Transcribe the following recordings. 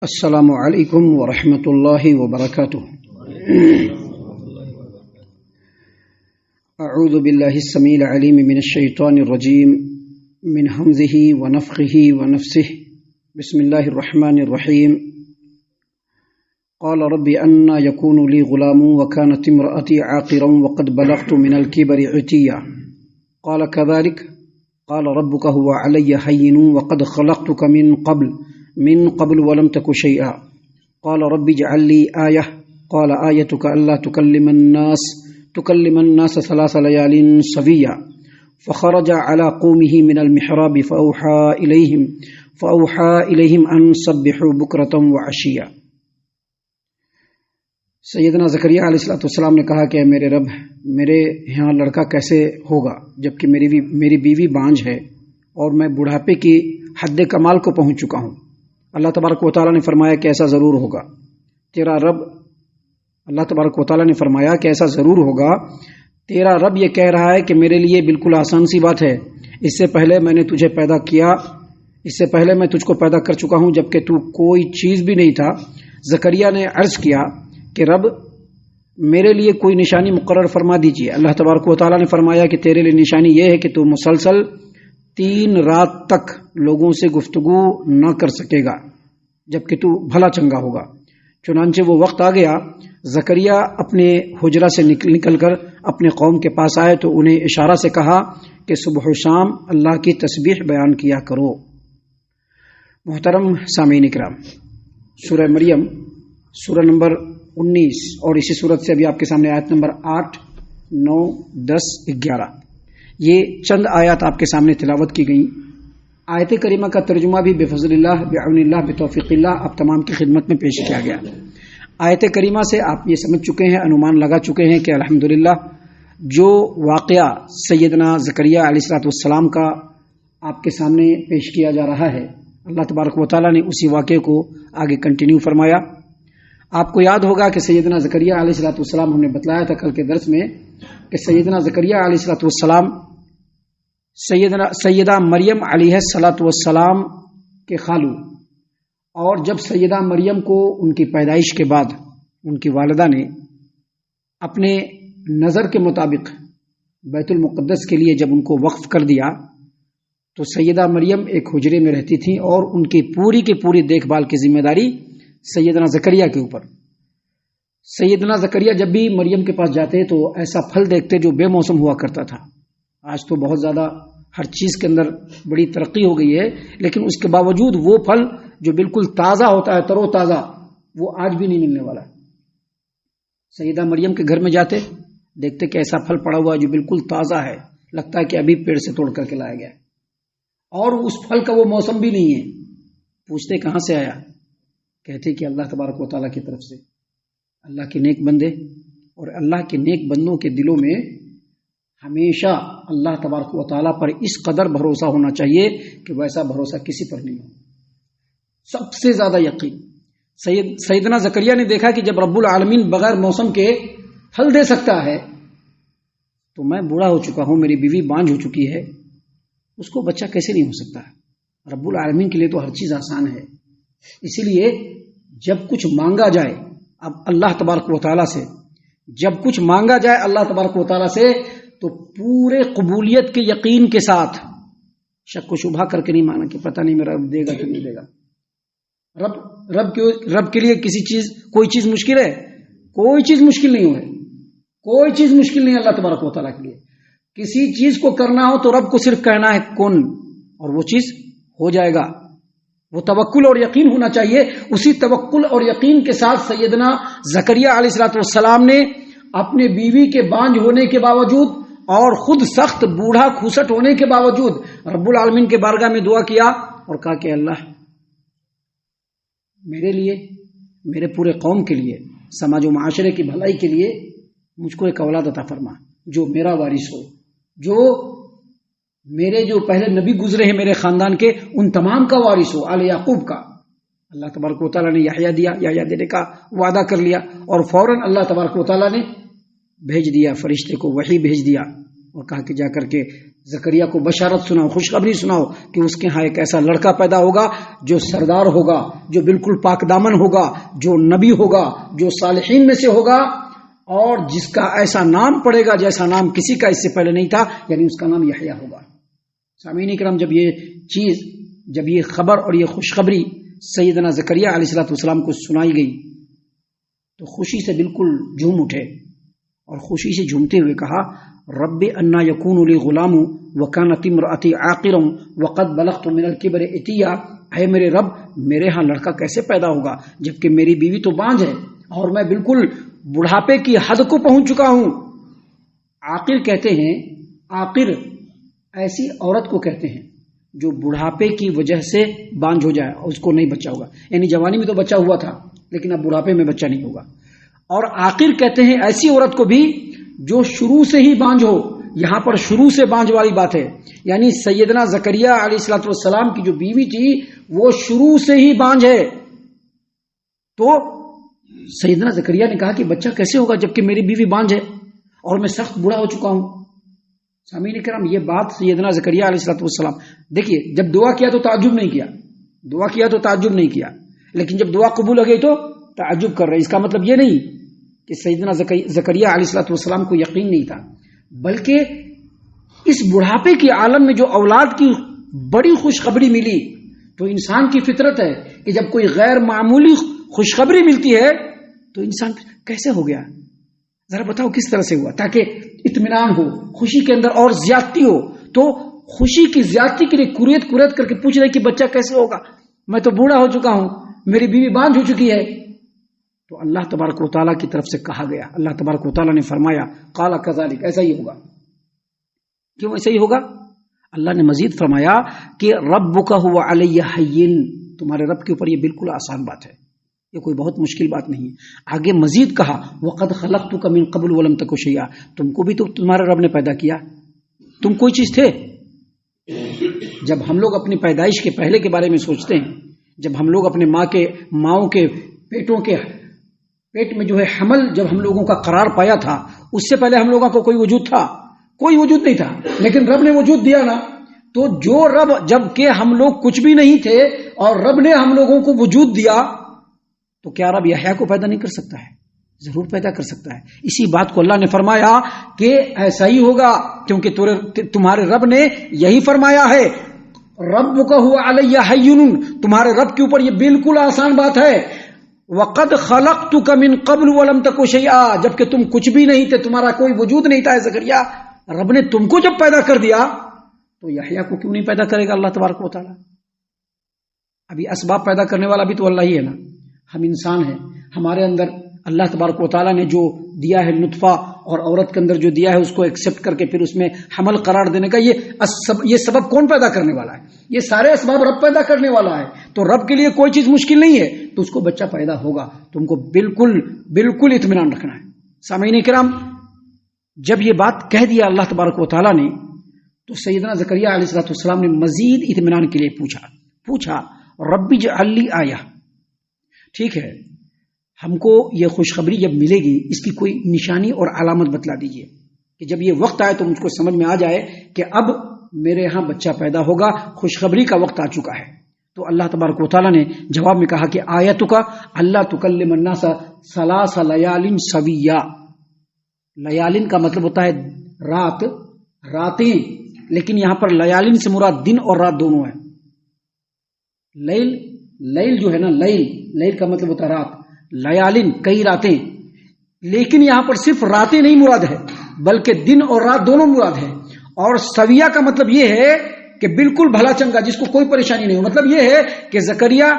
السلام علیکم ورحمۃ اللہ وبرکاتہ۔ اعوذ باللہ السمیع العلیم من الشیطان الرجیم من حمزہ ونفخہ ونفثہ۔ بسم اللہ الرحمن الرحیم۔ قال رب أنى يكون لي غلام وكانت امرأتي عاقرا وقد بلغت من الكبر عتيا قال كذلك قال ربك هو علي هين وقد خلقتك من قبل ولم تك شيئا قال رب اجعل لي آية قال آيتك ألا تكلم الناس 3 ليال سويا فخرج على قومه من المحراب فأوحى إليهم أن سبحوا بكرة وعشيا۔ سیدنا زکریا علیہ السلام نے کہا کہ میرے رب، میرے یہاں لڑکا کیسے ہوگا جبکہ میری بیوی بانجھ ہے اور میں بڑھاپے کی حد کمال کو پہنچ چکا ہوں۔ اللہ تبارک و تعالیٰ نے فرمایا کہ ایسا ضرور ہوگا تیرا رب۔ اللہ تبارک و تعالیٰ نے فرمایا کہ ایسا ضرور ہوگا، تیرا رب یہ کہہ رہا ہے کہ میرے لیے بالکل آسان سی بات ہے۔ اس سے پہلے میں نے تجھے پیدا کیا، اس سے پہلے میں تجھ کو پیدا کر چکا ہوں جبکہ تو کوئی چیز بھی نہیں تھا۔ زکریا نے عرض کیا کہ رب، میرے لیے کوئی نشانی مقرر فرما دیجیے۔ اللہ تبارک و تعالیٰ نے فرمایا کہ تیرے لیے نشانی یہ ہے کہ تو مسلسل 3 رات تک لوگوں سے گفتگو نہ کر سکے گا جبکہ تو بھلا چنگا ہوگا۔ چنانچہ وہ وقت آ گیا، زکریا اپنے حجرہ سے نکل کر اپنے قوم کے پاس آئے تو انہیں اشارہ سے کہا کہ صبح و شام اللہ کی تسبیح بیان کیا کرو۔ محترم سامعین کرام، سورہ مریم سورہ نمبر 19 اور اسی صورت سے ابھی آپ کے سامنے آیت نمبر 8، 9، 10، 11 یہ چند آیات آپ کے سامنے تلاوت کی گئیں۔ آیت کریمہ کا ترجمہ بھی بفضل اللہ، بعون اللہ، بتوفیق اللہ آپ تمام کی خدمت میں پیش کیا گیا۔ آیت کریمہ سے آپ یہ سمجھ چکے ہیں، انمان لگا چکے ہیں کہ الحمدللہ جو واقعہ سیدنا زکریا علیہ السلام کا آپ کے سامنے پیش کیا جا رہا ہے، اللہ تبارک و تعالیٰ نے اسی واقعے کو آگے کنٹینیو فرمایا۔ آپ کو یاد ہوگا کہ سیدنا زکریا علیہ السلام ہم نے بتلایا تھا کل کے درس میں کہ سیدنا زکریا علیہ السلام سیدہ مریم علیہ السلام کے خالو، اور جب سیدہ مریم کو ان کی پیدائش کے بعد ان کی والدہ نے اپنے نظر کے مطابق بیت المقدس کے لیے جب ان کو وقف کر دیا تو سیدہ مریم ایک حجرے میں رہتی تھیں اور ان کی پوری دیکھ بھال کی ذمہ داری سیدنا زکریا کے اوپر۔ سیدنا زکریا جب بھی مریم کے پاس جاتے تو ایسا پھل دیکھتے جو بے موسم ہوا کرتا تھا۔ آج تو بہت زیادہ ہر چیز کے اندر بڑی ترقی ہو گئی ہے، لیکن اس کے باوجود وہ پھل جو بالکل تازہ ہوتا ہے، تر و تازہ، وہ آج بھی نہیں ملنے والا ہے۔ سیدہ مریم کے گھر میں جاتے دیکھتے کہ ایسا پھل پڑا ہوا ہے جو بالکل تازہ ہے، لگتا ہے کہ ابھی پیڑ سے توڑ کر کے لایا گیا ہے، اور اس پھل کا وہ موسم بھی نہیں ہے۔ پوچھتے کہاں سے آیا؟ کہتے کہ اللہ تبارک و تعالیٰ کی طرف سے۔ اللہ کے نیک بندے اور اللہ کے نیک بندوں کے دلوں میں ہمیشہ اللہ تبارک و تعالیٰ پر اس قدر بھروسہ ہونا چاہیے کہ ویسا بھروسہ کسی پر نہیں ہو، سب سے زیادہ یقین۔ سیدنا زکریا نے دیکھا کہ جب رب العالمین بغیر موسم کے پھل دے سکتا ہے تو میں بوڑھا ہو چکا ہوں، میری بیوی بانجھ ہو چکی ہے، اس کو بچہ کیسے نہیں ہو سکتا؟ رب العالمین کے لیے تو ہر چیز آسان ہے۔ اسی لیے جب کچھ مانگا جائے اب اللہ تبارک و تعالیٰ سے، جب کچھ مانگا جائے اللہ تبارک و تعالیٰ سے تو پورے قبولیت کے یقین کے ساتھ، شک و شبہ کر کے نہیں مانا کہ پتہ نہیں میرا رب دے گا کہ نہیں دے گا۔ رب کے لیے کوئی چیز مشکل ہے؟ کوئی چیز مشکل نہیں ہے، کوئی چیز مشکل نہیں اللہ تبارک و تعالیٰ کے لیے۔ کسی چیز کو کرنا ہو تو رب کو صرف کہنا ہے کن، اور وہ چیز ہو جائے گا۔ وہ توکل اور یقین ہونا چاہیے۔ اسی توکل اور یقین کے ساتھ سیدنا زکریا علیہ السلام نے اپنے بیوی کے بانجھ ہونے کے باوجود اور خود سخت بوڑھا کھوسٹ ہونے کے باوجود رب العالمین کے بارگاہ میں دعا کیا اور کہا کہ اللہ، میرے لیے، میرے پورے قوم کے لیے، سماج و معاشرے کی بھلائی کے لیے مجھ کو ایک اولاد عطا فرما جو میرا وارث ہو، جو میرے جو پہلے نبی گزرے ہیں میرے خاندان کے ان تمام کا وارث ہو، آل یعقوب کا۔ اللہ تبارک و تعالیٰ نے یحییٰ دیا، یحییٰ دینے کا وعدہ کر لیا، اور فوراً اللہ تبارک و تعالیٰ نے بھیج دیا فرشتے کو، وحی بھیج دیا اور کہا کہ جا کر کے زکریا کو بشارت سناؤ، خوشخبری سناؤ کہ اس کے ہاں ایک ایسا لڑکا پیدا ہوگا جو سردار ہوگا، جو بالکل پاک دامن ہوگا، جو نبی ہوگا، جو صالحین میں سے ہوگا، اور جس کا ایسا نام پڑے گا جیسا نام کسی کا اس سے پہلے نہیں تھا، یعنی اس کا نام یحییٰ ہوگا۔ سامعین اکرام، جب یہ خبر اور یہ خوشخبری سیدنا زکریا علیہ السلام کو سنائی گئی تو خوشی سے بالکل جھوم اٹھے، اور خوشی سے جھومتے ہوئے کہا رب انا یکون لی غلام وکانت امرأتی عاقرا وقد بلغت من الکبر عتیا، اے میرے رب، میرے ہاں لڑکا کیسے پیدا ہوگا جبکہ میری بیوی تو بانجھ ہے اور میں بالکل بڑھاپے کی حد کو پہنچ چکا ہوں۔ عاقر کہتے ہیں، عاقر ایسی عورت کو کہتے ہیں جو بڑھاپے کی وجہ سے بانجھ ہو جائے اور اس کو نہیں بچہ ہوگا، یعنی جوانی میں تو بچہ ہوا تھا لیکن اب بڑھاپے میں بچہ نہیں ہوگا۔ اور عاقر کہتے ہیں ایسی عورت کو بھی جو شروع سے ہی بانجھ ہو، یہاں پر شروع سے بانجھ والی بات ہے، یعنی سیدنا زکریا علیہ السلام کی جو بیوی تھی وہ شروع سے ہی بانجھ ہے۔ تو سیدنا زکریا نے کہا کہ بچہ کیسے ہوگا جبکہ میری بیوی بانجھ ہے اور میں سخت بوڑھا ہو چکا ہوں۔ سامعین کرام، یہ بات سیدنا زکریا علیہ السلام، دیکھیے جب دعا کیا تو تعجب نہیں کیا، لیکن جب دعا قبول ہو گئی تو تعجب کر رہے۔ اس کا مطلب یہ نہیں کہ سیدنا زکریا علیہ السلام کو یقین نہیں تھا، بلکہ اس بڑھاپے کے عالم میں جو اولاد کی بڑی خوشخبری ملی، تو انسان کی فطرت ہے کہ جب کوئی غیر معمولی خوشخبری ملتی ہے تو انسان کیسے ہو گیا، ذرا بتاؤ کس طرح سے ہوا، تاکہ اطمینان ہو، خوشی کے اندر اور زیادتی ہو۔ تو خوشی کی زیادتی کے لیے کریت کر کے پوچھ رہے کہ بچہ کیسے ہوگا، میں تو بوڑھا ہو چکا ہوں، میری بیوی بانجھ ہو چکی ہے۔ تو اللہ تبارک و تعالیٰ کی طرف سے کہا گیا، اللہ تبارک و تعالیٰ نے فرمایا قال کذالک، ایسا ہی ہوگا۔ کیوں ایسا ہی ہوگا؟ اللہ نے مزید فرمایا کہ ربک هو علی ہین، تمہارے رب کے اوپر یہ بالکل آسان بات ہے، یہ کوئی بہت مشکل بات نہیں ہے۔ آگے مزید کہا وقد خلقتک من قبل ولم تک شیئا، تم کو بھی تو تمہارے رب نے پیدا کیا، تم کوئی چیز تھے۔ جب ہم لوگ اپنی پیدائش کے پہلے کے بارے میں سوچتے ہیں، جب ہم لوگ اپنے ماؤں کے پیٹ میں جو ہے حمل جب ہم لوگوں کا قرار پایا تھا، اس سے پہلے ہم لوگوں کو کوئی وجود تھا؟ کوئی وجود نہیں تھا، لیکن رب نے وجود دیا نا۔ تو جو رب، جب کہ ہم لوگ کچھ بھی نہیں تھے اور رب نے ہم لوگوں کو وجود دیا، تو کیا رب یحییٰ کو پیدا نہیں کر سکتا ہے؟ ضرور پیدا کر سکتا ہے۔ اسی بات کو اللہ نے فرمایا کہ ایسا ہی ہوگا، کیونکہ تمہارے رب نے یہی فرمایا ہے ربک هو علی ہین، تمہارے رب کے اوپر یہ بالکل آسان بات ہے۔ وقد خلقتک من قبل ولم تک شیئا، جبکہ تم کچھ بھی نہیں تھے، تمہارا کوئی وجود نہیں تھا زکریا، رب نے تم کو جب پیدا کر دیا تو یحییٰ کو کیوں نہیں پیدا کرے گا اللہ تبارک و تعالیٰ؟ ابھی اسباب پیدا کرنے والا بھی تو اللہ ہی ہے نا، ہم انسان ہیں، ہمارے اندر اللہ تبارک و تعالیٰ نے جو دیا ہے نطفہ، اور عورت کے اندر جو دیا ہے اس کو ایکسپٹ کر کے پھر اس میں حمل قرار دینے کا، یہ سبب کون پیدا کرنے والا ہے؟ یہ سارے اسباب رب پیدا کرنے والا ہے۔ تو رب کے لیے کوئی چیز مشکل نہیں ہے، تو اس کو بچہ پیدا ہوگا، تم کو بالکل اطمینان رکھنا ہے۔ سامعین کرام، جب یہ بات کہہ دیا اللہ تبارک و تعالیٰ نے، تو سیدنا زکریا علیہ السلام نے مزید اطمینان کے لیے پوچھا ربی اجعل لی آیہ، ٹھیک ہے، ہم کو یہ خوشخبری جب ملے گی اس کی کوئی نشانی اور علامت بتلا دیجئے کہ جب یہ وقت آئے تو مجھ کو سمجھ میں آ جائے کہ اب میرے ہاں بچہ پیدا ہوگا، خوشخبری کا وقت آ چکا ہے۔ تو اللہ تبارک و تعالیٰ نے جواب میں کہا کہ آیتک اللہ تکلم الناس ثلاث لیال سویا، لیالن کا مطلب ہوتا ہے راتیں، لیکن یہاں پر لیالن سے مراد دن اور رات دونوں ہے۔ لیل جو ہے نا، لیل کا مطلب ہوتا ہے رات، لیالن کئی راتیں، لیکن یہاں پر صرف راتیں نہیں مراد ہے بلکہ دن اور رات دونوں مراد ہے۔ اور سویہ کا مطلب یہ ہے کہ بالکل بھلا چنگا، جس کو کوئی پریشانی نہیں ہو۔ مطلب یہ ہے کہ زکریا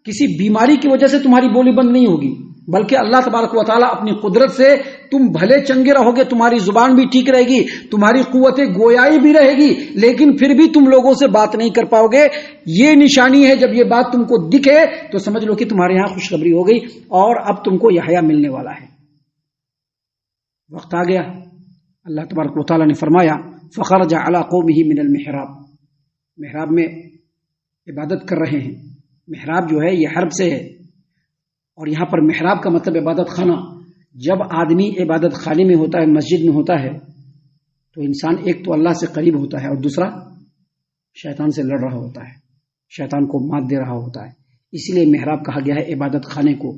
کسی بیماری کی وجہ سے تمہاری بولی بند نہیں ہوگی، بلکہ اللہ تبارک و تعالیٰ اپنی قدرت سے تم بھلے چنگے رہو گے، تمہاری زبان بھی ٹھیک رہے گی، تمہاری قوت گویائی بھی رہے گی، لیکن پھر بھی تم لوگوں سے بات نہیں کر پاؤ گے۔ یہ نشانی ہے، جب یہ بات تم کو دکھے تو سمجھ لو کہ تمہارے یہاں خوشخبری ہو گئی اور اب تم کو یحییٰ ملنے والا ہے۔ وقت آ گیا، اللہ تبارک و تعالیٰ نے فرمایا فخرج علی قومہ من المحراب، محراب میں عبادت کر رہے ہیں۔ محراب جو ہے یہ حرب سے ہے، اور یہاں پر محراب کا مطلب عبادت خانہ۔ جب آدمی عبادت خانے میں ہوتا ہے، مسجد میں ہوتا ہے، تو انسان ایک تو اللہ سے قریب ہوتا ہے اور دوسرا شیطان سے لڑ رہا ہوتا ہے، شیطان کو مات دے رہا ہوتا ہے. اس لیے محراب کہا گیا ہے عبادت خانے کو.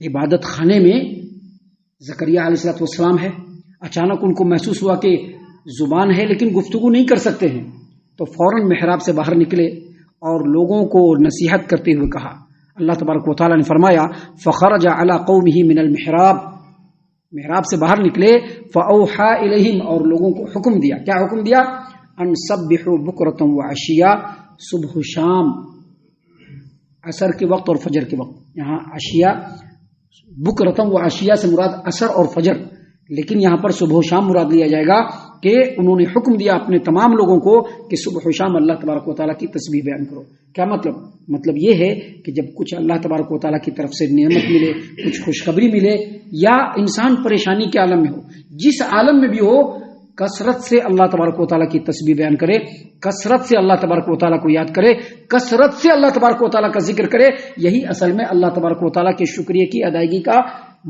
عبادت خانے میں زکریا علیہ السلام ہے. اچانک ان کو محسوس ہوا کہ زبان ہے لیکن گفتگو نہیں کر سکتے ہیں، تو فوراً محراب سے باہر نکلے اور لوگوں کو نصیحت کرتے ہوئے کہا. اللہ تبارک و تعالیٰ نے فرمایا فخرج علی قومہ من المحراب، محراب سے باہر نکلے، فاوحى الیہم، اور لوگوں کو حکم دیا. کیا حکم دیا؟ ان سبحوا بکرۃ وعشیا، صبح و شام، عصر کے وقت اور فجر کے وقت. یہاں عشیا بکرۃ وعشیا سے مراد عصر اور فجر، لیکن یہاں پر صبح و شام مراد لیا جائے گا کہ انہوں نے حکم دیا اپنے تمام لوگوں کو کہ صبح و شام اللہ تبارک و تعالیٰ کی تسبیح بیان کرو. کیا مطلب یہ ہے کہ جب کچھ اللہ تبارک و تعالیٰ کی طرف سے نعمت ملے، کچھ خوشخبری ملے، یا انسان پریشانی کے عالم میں ہو، جس عالم میں بھی ہو، کثرت سے اللہ تبارک و تعالیٰ کی تسبیح بیان کرے، کثرت سے اللہ تبارک و تعالیٰ کو یاد کرے، کثرت سے اللہ تبارک و تعالیٰ کا ذکر کرے. یہی اصل میں اللہ تبارک و تعالیٰ کے شکریہ کی ادائیگی کا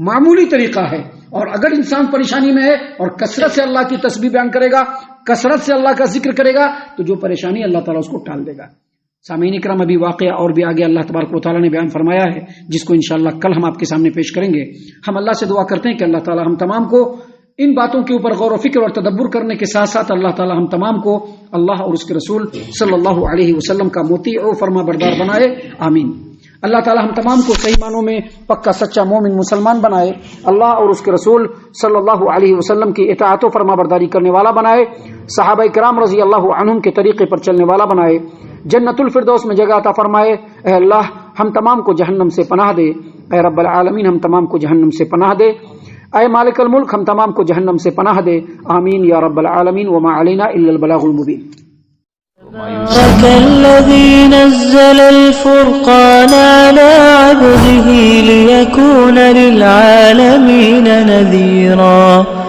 معمولی طریقہ ہے. اور اگر انسان پریشانی میں ہے اور کثرت سے اللہ کی تسبیح بیان کرے گا، کثرت سے اللہ کا ذکر کرے گا، تو جو پریشانی اللہ تعالیٰ اس کو ٹال دے گا. سامعین کرام، ابھی واقعہ اور بھی آگے اللہ تبارک و تعالیٰ نے بیان فرمایا ہے، جس کو انشاءاللہ کل ہم آپ کے سامنے پیش کریں گے. ہم اللہ سے دعا کرتے ہیں کہ اللہ تعالیٰ ہم تمام کو ان باتوں کے اوپر غور و فکر اور تدبر کرنے کے ساتھ ساتھ اللہ تعالیٰ ہم تمام کو اللہ اور اس کے رسول صلی اللہ علیہ وسلم کا مطیع و فرما بردار بنائے. آمین. اللہ تعالیٰ ہم تمام کو صحیح معنوں میں پکا سچا مومن مسلمان بنائے. اللہ اور اس کے رسول صلی اللہ علیہ وسلم کی اطاعت و فرما برداری کرنے والا بنائے. صحابہ کرام رضی اللہ عنہم کے طریقے پر چلنے والا بنائے. جنت الفردوس میں جگہ عطا فرمائے. اے اللہ ہم تمام کو جہنم سے پناہ دے. اے رب العالمین ہم تمام کو جہنم سے پناہ دے. اے مالک الملک ہم تمام کو جہنم سے پناہ دے. آمین یا رب العالمین. وما علینا الا البلاغ المبین. الذي نزل الفرقان على عبده ليكون للعالمين نذيرا